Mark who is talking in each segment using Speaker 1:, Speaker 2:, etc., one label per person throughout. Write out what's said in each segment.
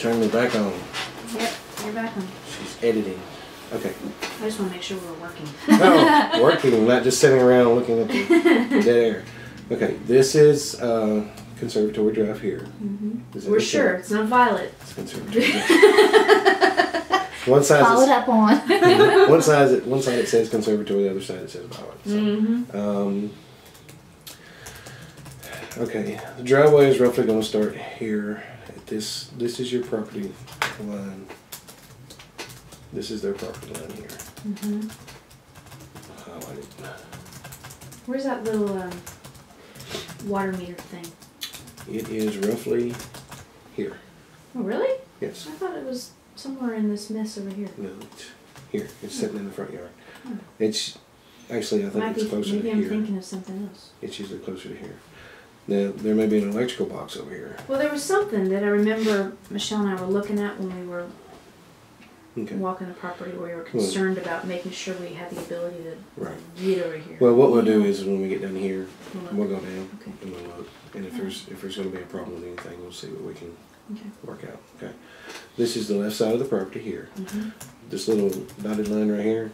Speaker 1: Turn me back on.
Speaker 2: Yep, you're back on.
Speaker 1: She's editing. Okay.
Speaker 2: I just want to make sure we're working.
Speaker 1: Oh, working, not just sitting around looking at the dead air. Okay, this is Conservatory Drive here.
Speaker 2: We're sure it's not Violet.
Speaker 1: It's Conservatory Drive. One side
Speaker 3: Followed up on.
Speaker 1: one side it says Conservatory, the other side it says Violet. So, okay, the driveway is roughly going to start here. At this is your property line. This is their property line here. Highlighted.
Speaker 2: Where's that little water meter thing?
Speaker 1: It is roughly here.
Speaker 2: Oh, really?
Speaker 1: Yes.
Speaker 2: I thought it was somewhere in this mess over here.
Speaker 1: No, it's here. It's sitting in the front yard. It's actually, I think
Speaker 2: Might
Speaker 1: it's
Speaker 2: be,
Speaker 1: closer
Speaker 2: maybe
Speaker 1: to
Speaker 2: I'm
Speaker 1: here.
Speaker 2: thinking of something else.
Speaker 1: It's usually closer to here. Now, there may be an electrical box over here.
Speaker 2: Well, there was something that I remember Michelle and I were looking at when we were walking the property, where we were concerned about making sure we had the ability to get over here.
Speaker 1: Well, what we'll do is when we get down here, we'll go down
Speaker 2: Okay.
Speaker 1: and we'll look. And if there's going to be a problem with anything, we'll see what we can work out. Okay. This is the left side of the property here. This little dotted line right here,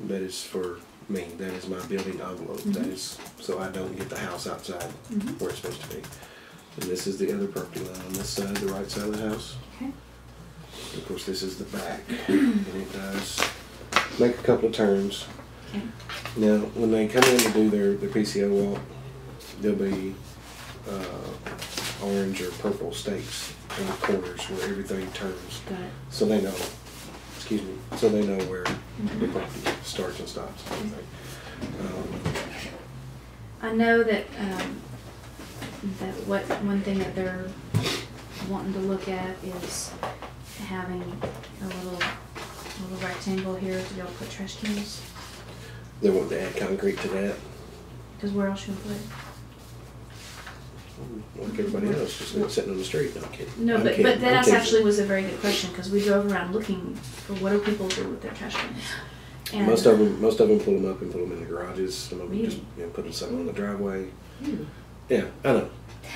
Speaker 1: that is for me. That is my building envelope. That is so I don't get the house outside where it's supposed to be. And this is the other property line on this side, the right side of the house.
Speaker 2: Okay.
Speaker 1: Of course, this is the back, and it does make a couple of turns.
Speaker 2: Okay.
Speaker 1: Now, when they come in to do their PCO walk, there'll be orange or purple stakes in the corners where everything turns.
Speaker 2: Got it.
Speaker 1: So they know, so they know where the property starts and stops and everything.
Speaker 2: I know that one thing that they're wanting to look at is having a little rectangle here to be able to put trash cans.
Speaker 1: They want to add concrete to that.
Speaker 2: Because where else should we put it?
Speaker 1: Like everybody else, just sitting on the street. No, I'm kidding.
Speaker 2: No,
Speaker 1: I'm
Speaker 2: but
Speaker 1: kidding.
Speaker 2: that actually was a very good question, because we drove around looking for what do people do with their trash cans. And
Speaker 1: Most of them pull them up and put them in the garages. Some of them just put something on the driveway. Yeah, I know.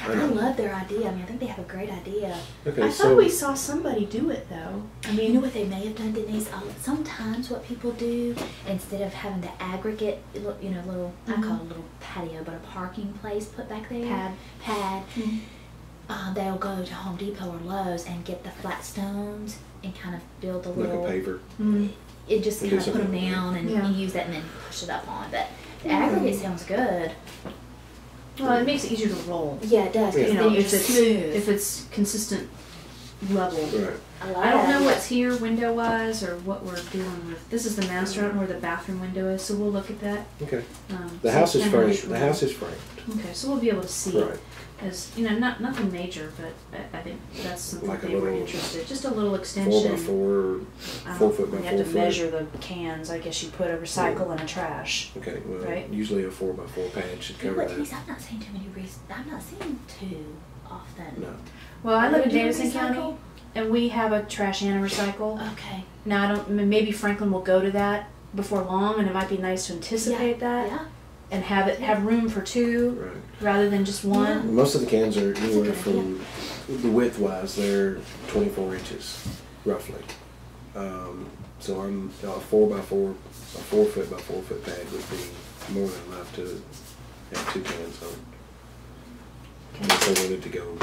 Speaker 3: I love their idea. I mean, I think they have a great idea.
Speaker 1: Okay,
Speaker 2: I thought we saw somebody do it though. I mean,
Speaker 3: You know what they may have done, Denise? Sometimes what people do, instead of having the aggregate, little, I call it a little patio, but a parking place put back there. Pad. They'll go to Home Depot or Lowe's and get the flat stones and kind of build a little.
Speaker 1: Like a paver.
Speaker 3: It just kind of put them down and you use that and then push it up on. But the aggregate sounds good.
Speaker 2: well, it makes it easier to roll.
Speaker 3: Yeah, it does.
Speaker 2: You know,
Speaker 3: Then
Speaker 2: if
Speaker 3: it's
Speaker 2: it's
Speaker 3: smooth.
Speaker 2: if it's consistent level.
Speaker 1: Right.
Speaker 2: I don't know what's here window wise or what we're dealing with. This is the master. I don't know where the bathroom window is, so we'll look at that.
Speaker 1: Okay.
Speaker 2: So
Speaker 1: The house is
Speaker 2: and
Speaker 1: framed.
Speaker 2: which
Speaker 1: The
Speaker 2: room.
Speaker 1: house is framed.
Speaker 2: Okay, so we'll be able to see
Speaker 1: Right.
Speaker 2: it as nothing major, but I think that's something
Speaker 1: Like a
Speaker 2: they were
Speaker 1: little
Speaker 2: interested. Just a little
Speaker 1: 4
Speaker 2: extension.
Speaker 1: by 4, 4 foot by
Speaker 2: We
Speaker 1: 4
Speaker 2: have to
Speaker 1: foot.
Speaker 2: measure the cans. I guess you put a recycle and a trash.
Speaker 1: Okay. Well,
Speaker 2: Right.
Speaker 1: usually a 4 by 4 pad should
Speaker 3: You know
Speaker 1: cover
Speaker 3: what,
Speaker 1: that.
Speaker 3: Denise? I'm not seeing too many reasons. I'm not seeing too often.
Speaker 1: No.
Speaker 2: Well, I live in
Speaker 3: Do you
Speaker 2: Davidson
Speaker 3: recycle?
Speaker 2: County, and we have a trash and a recycle.
Speaker 3: Okay.
Speaker 2: Now I don't. Maybe Franklin will go to that before long, and it might be nice to anticipate that
Speaker 3: Yeah.
Speaker 2: and have room for two
Speaker 1: Right.
Speaker 2: rather than just one.
Speaker 1: Most of the cans are anywhere
Speaker 3: good
Speaker 1: from the width wise, they're 24 inches, roughly. So I'm a 4 by 4, a 4 foot by 4 foot pad would be more than enough to have 2 cans on. If they wanted to go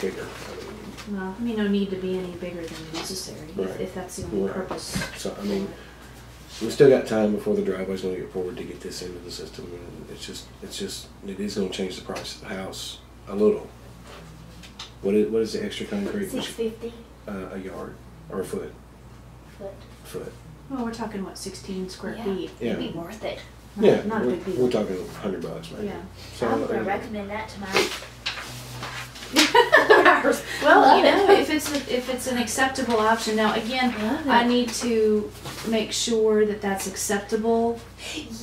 Speaker 1: bigger,
Speaker 2: Well, no need to be any bigger than necessary
Speaker 1: Right.
Speaker 2: if that's the only
Speaker 1: Right.
Speaker 2: purpose.
Speaker 1: So I mean, we still got time before the driveway's going to get poured to get this into the system, and it is going to change the price of the house a little. What is the extra concrete?
Speaker 3: $6.50
Speaker 1: A yard or a foot?
Speaker 3: foot.
Speaker 2: Well, we're talking what 16 square
Speaker 3: Yeah.
Speaker 2: feet.
Speaker 1: Yeah.
Speaker 3: It'd be worth it.
Speaker 1: Yeah,
Speaker 2: not a big deal.
Speaker 1: we're talking $100 maybe.
Speaker 2: Yeah.
Speaker 1: So
Speaker 3: I'm going to recommend that to my.
Speaker 2: Well,
Speaker 3: Love it.
Speaker 2: if it's an acceptable option. Now, again,
Speaker 3: Love it.
Speaker 2: I need to make sure that that's acceptable.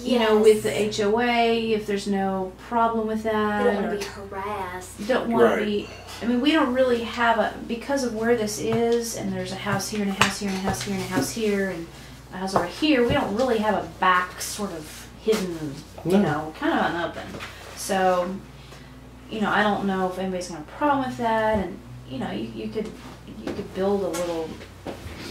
Speaker 2: You know,
Speaker 3: Yes.
Speaker 2: with the HOA, if there's no problem with that.
Speaker 3: I don't want
Speaker 2: or
Speaker 3: to be harassed.
Speaker 2: don't want
Speaker 1: Right.
Speaker 2: to be. I mean, we don't really have because of where this is, and there's a house here and a house here and a house here and a house here and a house over here. We don't really have a back sort of hidden,
Speaker 1: No.
Speaker 2: kind of unopened. So, I don't know if anybody's gonna have a problem with that, and you know, you could build a little,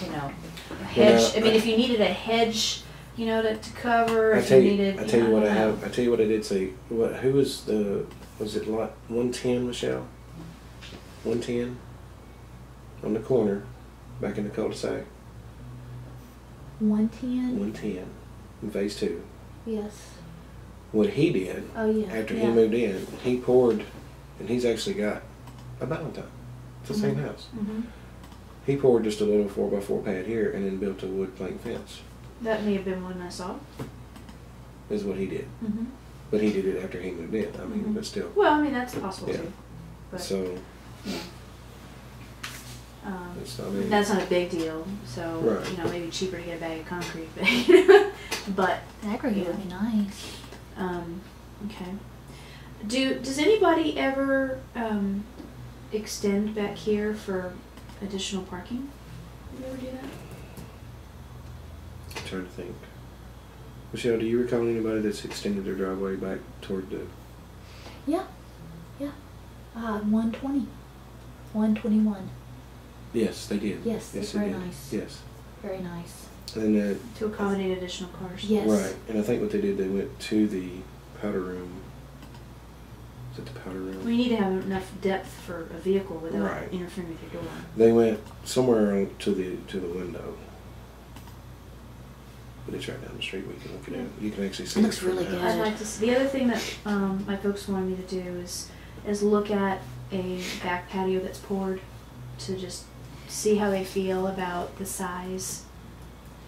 Speaker 2: you know, a hedge. I mean, if you needed a hedge, you know, to cover.
Speaker 1: I
Speaker 2: If
Speaker 1: tell
Speaker 2: you
Speaker 1: you,
Speaker 2: needed,
Speaker 1: I tell you what I
Speaker 2: don't know.
Speaker 1: have. I tell you what I did say. Who was it lot 110, Michelle? 110 on the corner, back in the cul-de-sac.
Speaker 3: 110.
Speaker 1: 110 in phase 2.
Speaker 3: Yes.
Speaker 1: What he did
Speaker 3: Oh yeah.
Speaker 1: after
Speaker 3: yeah.
Speaker 1: he moved in, he poured, and he's actually got a Valentine. It's the same house.
Speaker 2: Mm-hmm.
Speaker 1: He poured just a little 4x4 pad here, and then built a wood plank fence.
Speaker 2: That may have been one I saw.
Speaker 1: Is what he did.
Speaker 2: Mm-hmm.
Speaker 1: But he did it after he moved in. I mean,
Speaker 2: Mhm.
Speaker 1: but still.
Speaker 2: Well, I mean, that's possible
Speaker 1: Yeah.
Speaker 2: too. But,
Speaker 1: So
Speaker 2: yeah.
Speaker 1: it's, I mean,
Speaker 2: That's not a big deal. So,
Speaker 1: Right.
Speaker 2: you know, maybe cheaper to get a bag of concrete. But,
Speaker 3: Aggregate would be nice.
Speaker 2: okay. Does anybody ever extend back here for additional parking? Did you ever do that?
Speaker 1: I'm trying to think. Michelle, do you recall anybody that's extended their driveway back toward the?
Speaker 3: Yeah. 120. 121.
Speaker 1: Yes, they did.
Speaker 3: Yes,
Speaker 1: yes,
Speaker 3: it's
Speaker 1: they
Speaker 3: very
Speaker 1: did.
Speaker 3: nice.
Speaker 1: Yes.
Speaker 3: Very nice.
Speaker 1: And
Speaker 2: To accommodate additional cars?
Speaker 3: Yes.
Speaker 1: right, and I think what they did, they went to the powder room. Is it the powder room?
Speaker 2: We need to have enough depth for a vehicle without
Speaker 1: Right.
Speaker 2: interfering with your door.
Speaker 1: They went somewhere to the window. But it's right down the street. We can look at it. You can actually see
Speaker 3: It looks
Speaker 1: from
Speaker 3: really
Speaker 1: the
Speaker 3: good.
Speaker 1: house.
Speaker 2: I'd like to see. The other thing that my folks wanted me to do is look at a back patio that's poured to just see how they feel about the size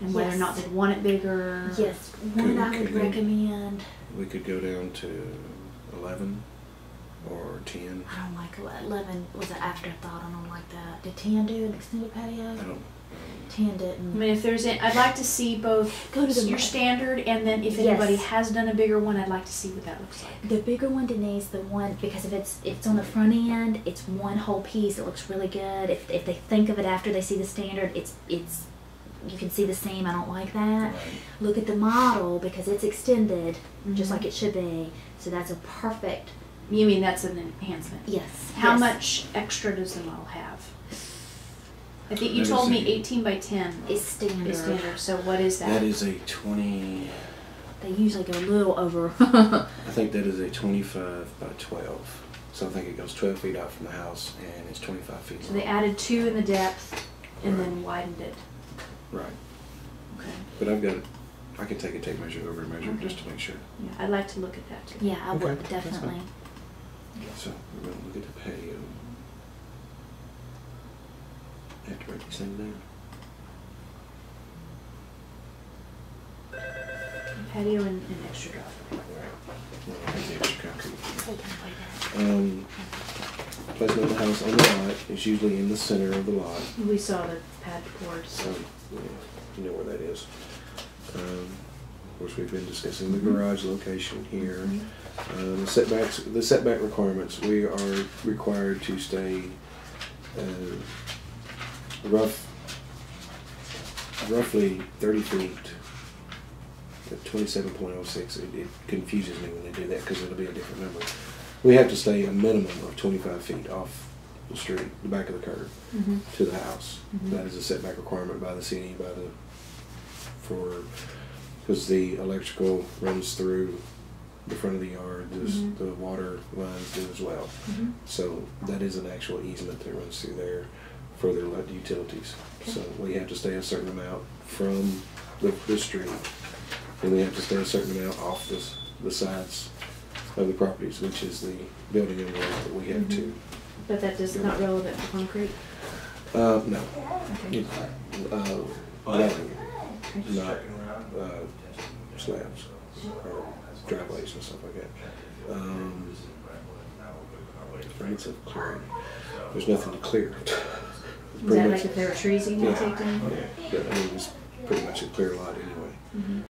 Speaker 2: and whether or not
Speaker 3: Yes.
Speaker 2: they'd want it bigger.
Speaker 3: Yes. One I would
Speaker 1: Could we-
Speaker 3: recommend.
Speaker 1: We could go down to 11 or 10.
Speaker 3: I don't like 11. Was an afterthought. I don't like that. Did 10 do an extended patio?
Speaker 1: I don't.
Speaker 3: 10
Speaker 2: I
Speaker 3: didn't.
Speaker 2: mean, if there's, I'd like to see both
Speaker 3: Go to the
Speaker 2: your
Speaker 3: mall.
Speaker 2: standard, and then if
Speaker 3: Yes.
Speaker 2: anybody has done a bigger one, I'd like to see what that looks like.
Speaker 3: The bigger one, Denise, the one, because if it's on the front end, it's one whole piece. It looks really good. If they think of it after they see the standard, it's you can see the seam. I don't like that.
Speaker 1: Right.
Speaker 3: Look at the model because it's extended just
Speaker 2: Mhm.
Speaker 3: like it should be. So that's a perfect.
Speaker 2: You mean that's an enhancement?
Speaker 3: Yes.
Speaker 2: How
Speaker 3: yes.
Speaker 2: much extra does the model have? I think you
Speaker 1: That
Speaker 2: told
Speaker 1: is
Speaker 2: me
Speaker 1: a-
Speaker 2: 18 by 10
Speaker 3: It's standard.
Speaker 2: is standard. So what is that?
Speaker 1: That is a 20.
Speaker 3: They usually go a little over.
Speaker 1: I think that is a 25 by 12. So I think it goes 12 feet out from the house, and it's 25 feet
Speaker 2: So
Speaker 1: long.
Speaker 2: they added 2 in the depth and
Speaker 1: Right.
Speaker 2: then widened it.
Speaker 1: Right.
Speaker 2: Okay.
Speaker 1: But I've got it. I can take a tape measure over and measure it
Speaker 2: Okay.
Speaker 1: just to make sure.
Speaker 2: Yeah, I'd like to look at that too.
Speaker 3: Yeah, I
Speaker 1: Okay,
Speaker 3: would
Speaker 1: that's
Speaker 3: definitely.
Speaker 1: So we're going to look at the patio. I have to write these things down.
Speaker 2: Patio and extra driveway.
Speaker 1: Well, I have the extra concrete.
Speaker 3: Take them away
Speaker 1: Placement of the house on the lot is usually in the center of the lot.
Speaker 2: We saw the pad poured.
Speaker 1: So, yeah, you know where that is. Of course, we've been discussing the garage location here. The setback requirements. We are required to stay roughly 30 feet at 27.06. It confuses me when they do that because it'll be a different number. We have to stay a minimum of 25 feet off the street, the back of the curb,
Speaker 2: Mm-hmm.
Speaker 1: to the house.
Speaker 2: Mhm.
Speaker 1: That is a setback requirement by the city, because the electrical runs through the front of the yard,
Speaker 2: Mhm.
Speaker 1: the water lines do as well.
Speaker 2: Mm-hmm.
Speaker 1: So that is an actual easement that runs through there for their utilities.
Speaker 2: Okay.
Speaker 1: So we have to stay a certain amount from the street, and we have to stay a certain amount off the sides of the properties, which is the building envelope that we have
Speaker 2: Mhm. But that is not relevant for concrete?
Speaker 1: to. No.
Speaker 2: Okay.
Speaker 1: Dwelling, not slabs or driveways and stuff like that. Rates of clearing. There's nothing to clear.
Speaker 2: Is that like if there were trees you need to take down?
Speaker 1: Yeah, but I mean, it's pretty much a clear lot anyway.
Speaker 2: Mm-hmm.